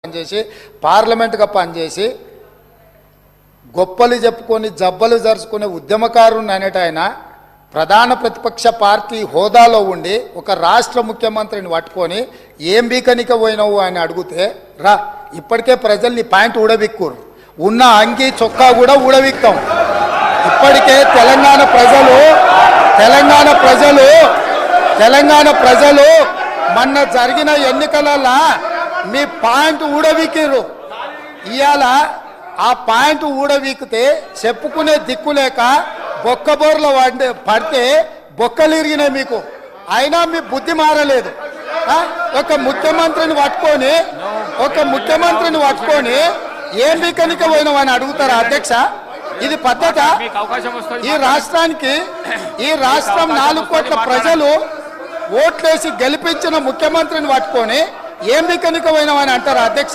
పనిచేసి పార్లమెంటుగా పనిచేసి గొప్పలు చెప్పుకొని జబ్బలు జరుచుకునే ఉద్యమకారుని అనేట ఆయన ప్రధాన ప్రతిపక్ష పార్టీ హోదాలో ఉండి ఒక రాష్ట్ర ముఖ్యమంత్రిని పట్టుకొని ఏం బీకనిక పోయినావు అని అడిగితే రా ఇప్పటికే ప్రజల్ని పాయింట్ ఊడబిక్కురు ఉన్న అంగి చొక్కా కూడా ఊడబిక్తాం. ఇప్పటికే తెలంగాణ ప్రజలు మొన్న జరిగిన ఎన్నికలలో మీ పాయింట్ ఊడబిక్కిరు. ఇవాళ ఆ పాయింట్ ఊడబీకితే చెప్పుకునే దిక్కులేక బొక్కబోర్ల పడితే బొక్కలు ఇరిగినాయి మీకు. అయినా మీ బుద్ధి మారలేదు. ఒక ముఖ్యమంత్రిని పట్టుకొని ఏం బీకనిక పోయినావు అని అడుగుతారా అధ్యక్ష? ఇది పద్ధత? ఈ రాష్ట్రం 4 కోట్ల ప్రజలు ఓట్లేసి గెలిపించిన ముఖ్యమంత్రిని పట్టుకొని ఏం బీకనిక పోయినావు అని అంటారా అధ్యక్ష?